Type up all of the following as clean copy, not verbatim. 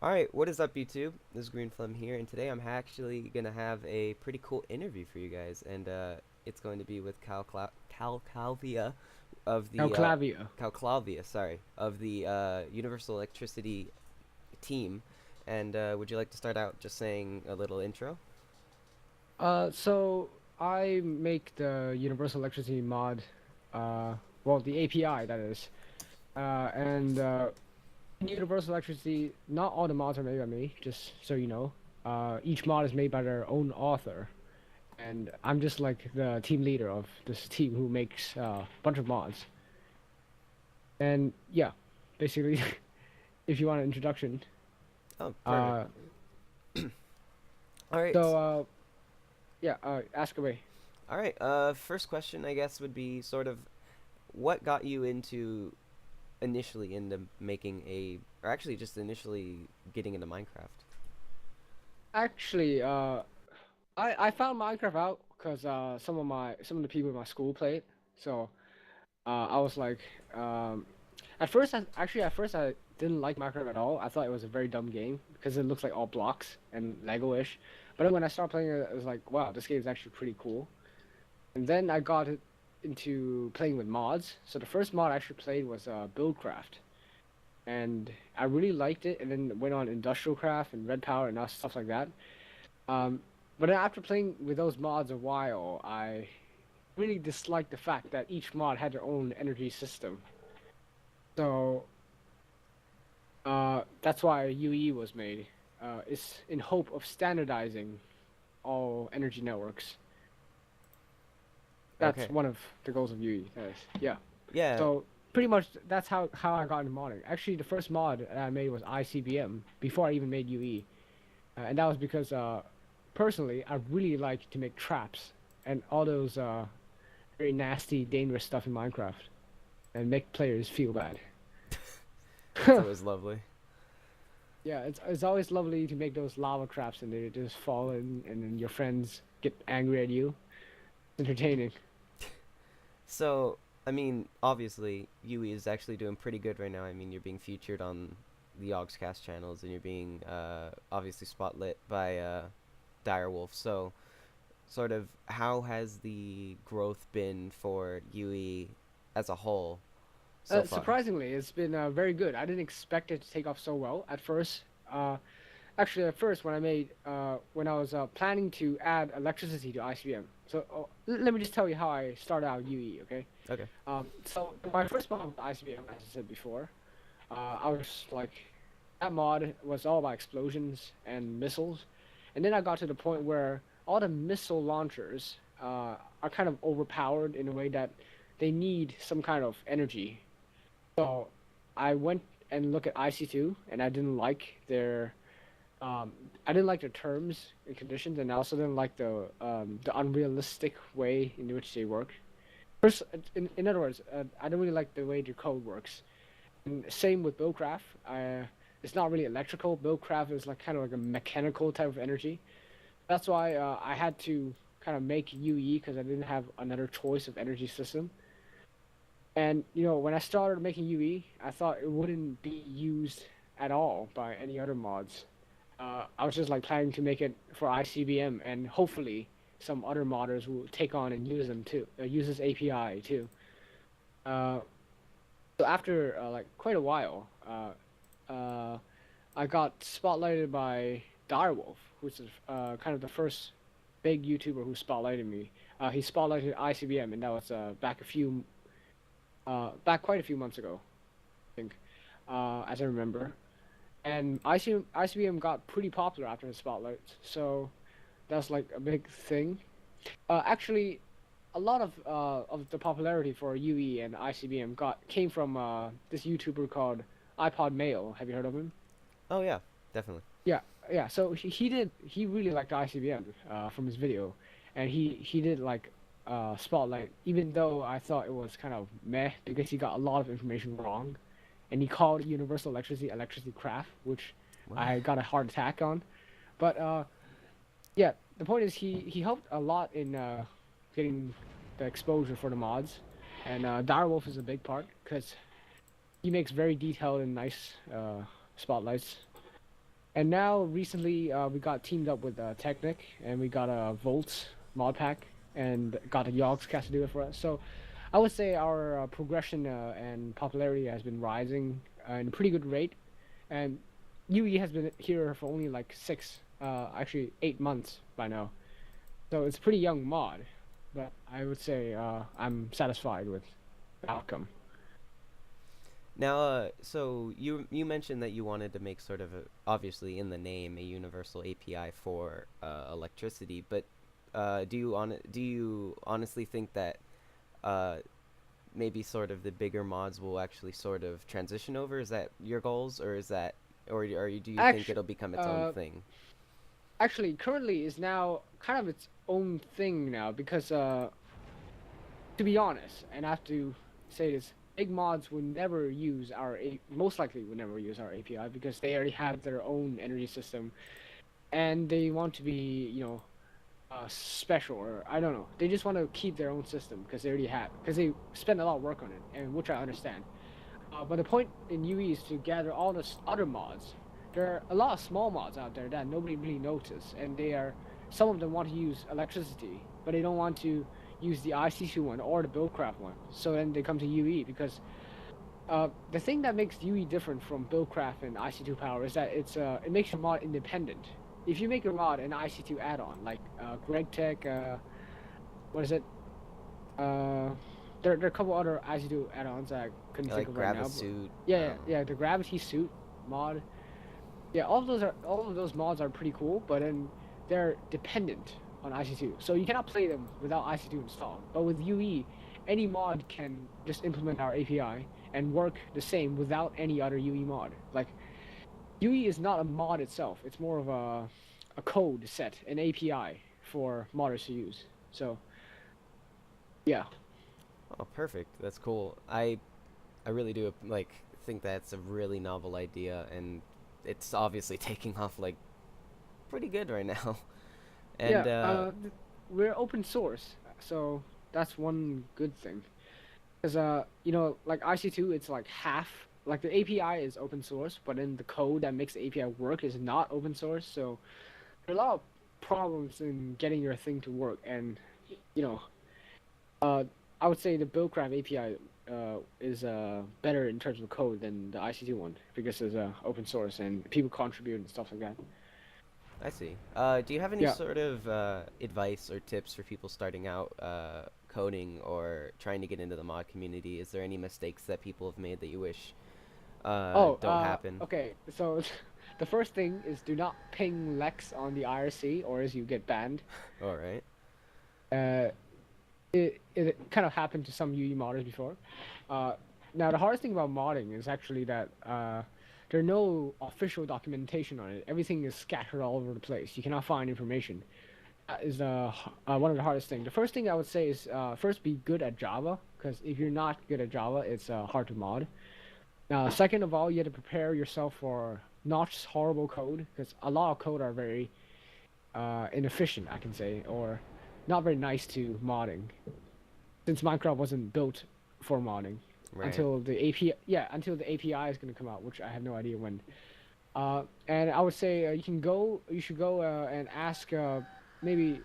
Alright, what is up YouTube? This is Greenphlem here, and today I'm actually gonna have a pretty cool interview for you guys, and it's going to be with Calclavia of the Calclavia. Calclavia, sorry, of the Universal Electricity team. And would you like to start out just saying a little intro? So I make the Universal Electricity mod, well, the API that is, and in Universal Electricity, not all the mods are made by me, just so you know. Each mod is made by their own author, and I'm just like the team leader of this team who makes a bunch of mods. And yeah, basically, if you want an introduction, Oh, perfect. uh, Alright, so yeah, ask away. alright, first question I guess would be sort of what got you into initially into making or actually just initially getting into Minecraft? Actually, I found Minecraft out because some of the people in my school played. So I was like, um, at first I didn't like Minecraft at all. I thought it was a very dumb game because it looks like all blocks and Lego-ish. But then when I started playing it, I was like, wow, this game is actually pretty cool. And then I got into playing with mods. So the first mod I actually played was Buildcraft, and I really liked it. And then went on Industrial Craft and Red Power and stuff like that. Um, but then after playing with those mods a while, I really disliked the fact that each mod had their own energy system. So that's why UE was made. It's in hope of standardizing all energy networks. That's Okay. one of the goals of UE. That is, yeah. Yeah. So pretty much that's how I got into modding. Actually, the first mod that I made was ICBM before I even made UE, and that was because personally I really like to make traps and all those very nasty, dangerous stuff in Minecraft and make players feel bad. That's always lovely. Yeah, it's always lovely to make those lava traps and they just fall in, and then your friends get angry at you. It's entertaining. So, I mean, obviously, Yui is actually doing pretty good right now. I mean, you're being featured on the Ogscast channels, and you're being obviously spotlit by Direwolf. So, sort of, how has the growth been for Yui as a whole so far? Surprisingly, it's been very good. I didn't expect it to take off so well at first. Actually, at first, when I was planning to add electricity to ICBM. So let me just tell you how I started out UE, okay? Okay. So my first mod with ICBM, as I said before, I was like, that mod was all about explosions and missiles, and then I got to the point where all the missile launchers are kind of overpowered in a way that they need some kind of energy. So I went and looked at IC2, and um, I didn't like their terms and conditions, and I also didn't like the unrealistic way in which they work. First, in other words, I don't really like the way their code works. And same with Buildcraft. It's not really electrical. Buildcraft is like kind of like a mechanical type of energy. That's why I had to kind of make UE because I didn't have another choice of energy system. And when I started making UE, I thought it wouldn't be used at all by any other mods. I was just like planning to make it for ICBM, and hopefully some other modders will take on and use them too. Use this API too. Uh, so after like quite a while, I got spotlighted by Direwolf, who's kind of the first big YouTuber who spotlighted me. He spotlighted ICBM, and that was back quite a few months ago, I think, as I remember. And ICBM got pretty popular after the spotlight, so that's like a big thing. Actually, a lot of the popularity for UE and ICBM got came from this YouTuber called iPod Mail. Have you heard of him? Oh, yeah, definitely. Yeah, yeah. So he really liked ICBM from his video, and he did like Spotlight, even though I thought it was kind of meh because he got a lot of information wrong, and he called Universal Electricity electricity crap, which What? I got a heart attack on. But yeah, the point is he helped a lot in getting the exposure for the mods, and Direwolf is a big part because he makes very detailed and nice spotlights. And now recently we got teamed up with Technic and we got a Volt mod pack and got a Yogscast to do it for us. So I would say our progression and popularity has been rising in a pretty good rate. And UE has been here for only like actually 8 months by now. So it's a pretty young mod, but I would say I'm satisfied with the outcome. Now, so you mentioned that you wanted to make sort of obviously in the name a universal API for electricity, but do you honestly think that uh, maybe sort of the bigger mods will actually sort of transition over? Is that your goals, or is that, do you think Actually, it'll become its own uh, thing? actually, currently is now kind of its own thing now because to be honest, and I have to say this, big mods would never use most likely would never use our API because they already have their own energy system and they want to be, special or I don't know. They just want to keep their own system because they already have because they spend a lot of work on it, and which I understand. But the point in UE is to gather all the other mods. There are a lot of small mods out there that nobody really notices, and they are some of them want to use electricity, but they don't want to use the IC2 one or the Buildcraft one. So then they come to UE because the thing that makes UE different from Buildcraft and IC2 Power is that it makes your mod independent. If you make your mod an IC2 add-on like GregTech, what is it? Uh, there are a couple other IC2 add-ons that I couldn't think Like of right grab a now, but suit. yeah, the Gravity Suit mod. Yeah, all of those mods are pretty cool, but then they're dependent on IC2, so you cannot play them without IC2 installed. But with UE, any mod can just implement our API and work the same without any other UE mod. Like UE is not a mod itself; it's more of a code set, an API for modders to use. So yeah, Oh, perfect. That's cool. I really do like think that's a really novel idea, and it's obviously taking off like pretty good right now. yeah. And We're open source, so that's one good thing. Because like IC2, it's like half. Like the API is open source, but then the code that makes the API work is not open source. So there are a lot of problems in getting your thing to work. And you know, uh, I would say the Buildcraft API is better in terms of code than the IC2 one because it's open source and people contribute and stuff like that. I see. Do you have any Yeah. sort of advice or tips for people starting out coding or trying to get into the mod community? Is there any mistakes that people have made that you wish Oh, don't happen? okay. So the first thing is do not ping Lex on the IRC or as you get banned. All right. Uh, it kind of happened to some UE modders before. Uh, Now the hardest thing about modding is actually that there are no official documentation on it. Everything is scattered all over the place. You cannot find information. That is one of the hardest things. The first thing I would say is first be good at Java, because if you're not good at Java, it's hard to mod. Now, second of all, you have to prepare yourself for not just horrible code, because a lot of code are very inefficient, I can say, or not very nice to modding. Since Minecraft wasn't built for modding Right. until the API, yeah, until the API is going to come out, which I have no idea when. And I would say you should go and ask maybe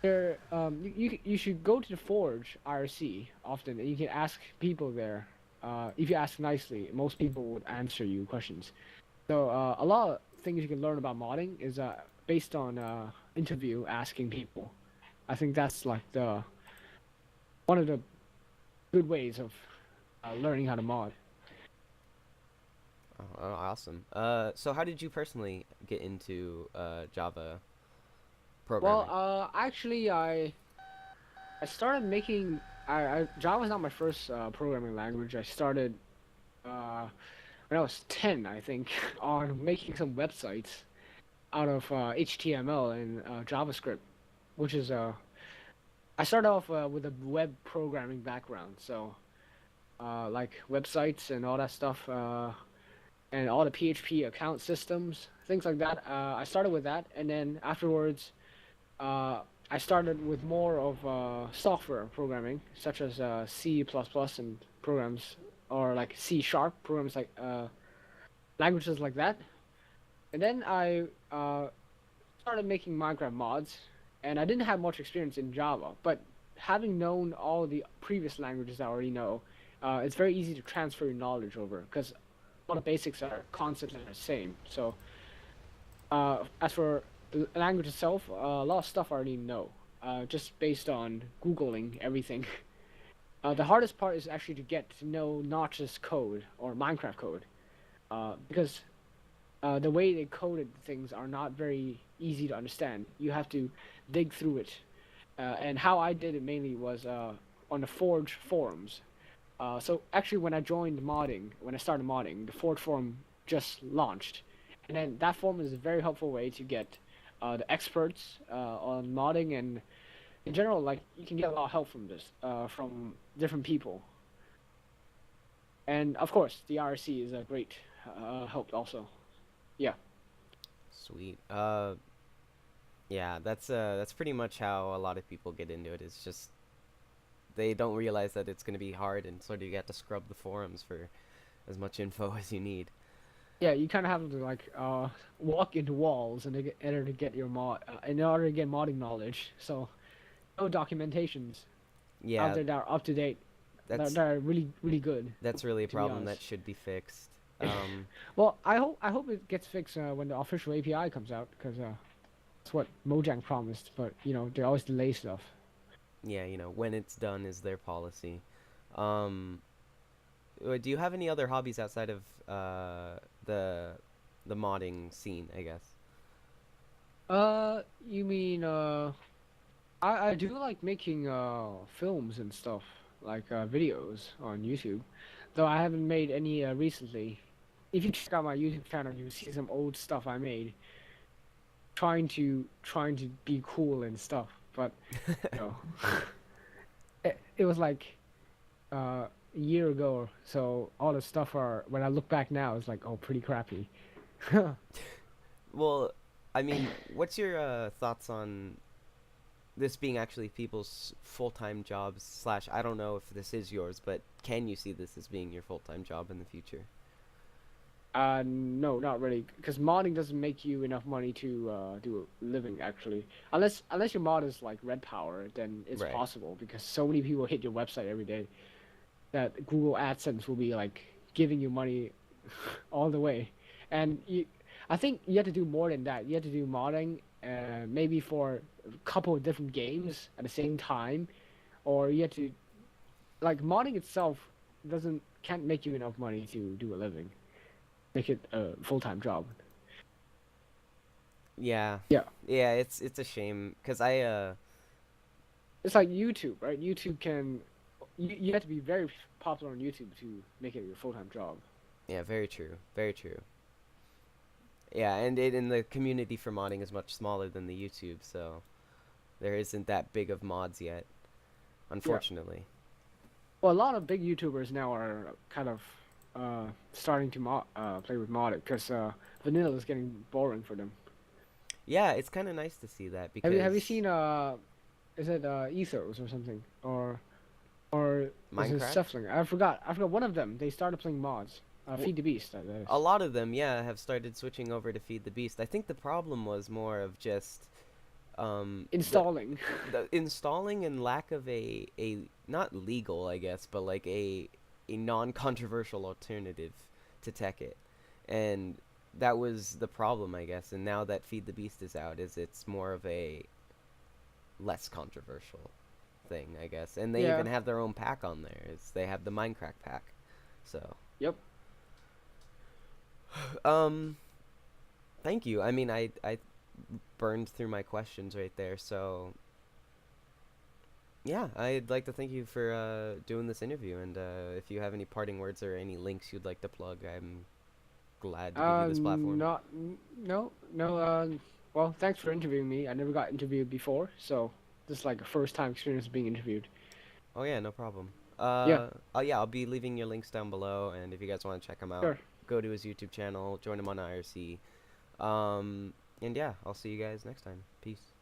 you should go to the Forge IRC often, and you can ask people there. If you ask nicely, most people would answer you questions. So a lot of things you can learn about modding is based on interview asking people. I think that's like the one of the good ways of learning how to mod. Oh, awesome. So how did you personally get into Java Well, programming? actually, I started making Java is not my first programming language. I started when I was 10, I think, on making some websites out of HTML and JavaScript, which is I started off with a web programming background, so like websites and all that stuff, and all the PHP account systems, things like that. I started with that, and then afterwards, uh, I started with more of software programming, such as C++ and programs, or like C# programs, like languages like that. And then I started making Minecraft mods, and I didn't have much experience in Java, but having known all the previous languages I already know, it's very easy to transfer your knowledge over because all the basics are concepts are the same. So as for the language itself, a lot of stuff I already know, just based on googling everything. The hardest part is actually to get to know Notch's code or Minecraft code, because the way they coded things are not very easy to understand. You have to dig through it. And how I did it mainly was on the Forge forums. So actually, when I started modding, the Forge forum just launched, and then that forum is a very helpful way to get the experts on modding, and in general, like you can get a lot of help from this, from different people. And of course, the RC is a great help also. Yeah. Sweet. Yeah, that's pretty much how a lot of people get into it. It's just they don't realize that it's gonna be hard, and sort of you have to scrub the forums for as much info as you need. Yeah, you kind of have to like walk into walls and in order to get your in order to get modding knowledge. So no documentations out Yeah, there that are up to date, that's that are really good. that's really a To be problem honest. that should be fixed. Well, I hope it gets fixed when the official API comes out because that's what Mojang promised. But you know they always delay stuff. Yeah, when it's done is their policy. Um, do you have any other hobbies outside of the the modding scene, I guess? You mean I do like making films and stuff like videos on YouTube, though I haven't made any recently. If you check out my YouTube channel, you see some old stuff I made, trying to be cool and stuff. But you know, it was like a year ago, so all the stuff are when I look back now, it's like oh pretty crappy. Well, I mean, what's your thoughts on this being actually people's full-time jobs slash I don't know if this is yours, but can you see this as being your full-time job in the future? No, not really, because modding doesn't make you enough money to do a living actually. Unless your mod is like Red Power, then it's Right. possible because so many people hit your website every day that Google AdSense will be like giving you money all the way. And I think you have to do more than that. You have to do modding, maybe for a couple of different games at the same time, or you have to like modding itself doesn't can't make you enough money to do a living, make it a full-time job. Yeah. Yeah, Yeah, it's a shame because I it's like YouTube, right? You have to be very popular on YouTube to make it your full-time job. yeah, very true. Very true. Yeah, and in the community for modding is much smaller than the YouTube, so there isn't that big of mods yet, Yeah. unfortunately. Well, a lot of big YouTubers now are kind of starting to play with modding because vanilla is getting boring for them. Yeah, it's kind of nice to see that Have you because seen is it Ethos or something or is it Minecraft, Shuffling? I forgot one of them. They started playing mods. w- Feed the Beast. That is. a lot of them, yeah, have started switching over to Feed the Beast. I think the problem was more of just the Installing. installing and lack of a not legal, I guess, but like a non-controversial alternative to Tekkit, and that was the problem, I guess. And now that Feed the Beast is out, is it's more of a less controversial thing, I guess. And they Yeah. even have their own pack on there. They have the Minecraft pack, so Yep. um, thank you. I mean, I burned through my questions right there, so yeah, I'd like to thank you for doing this interview. And if you have any parting words or any links you'd like to plug, I'm glad to give you this platform. Not. No. No. Well, thanks for interviewing me. I never got interviewed before, so this is like a first time experience being interviewed. Oh yeah, no problem. Yeah. Oh yeah, I'll be leaving your links down below, and if you guys want to check him out, Sure. go to his YouTube channel, join him on IRC. And yeah, I'll see you guys next time. Peace.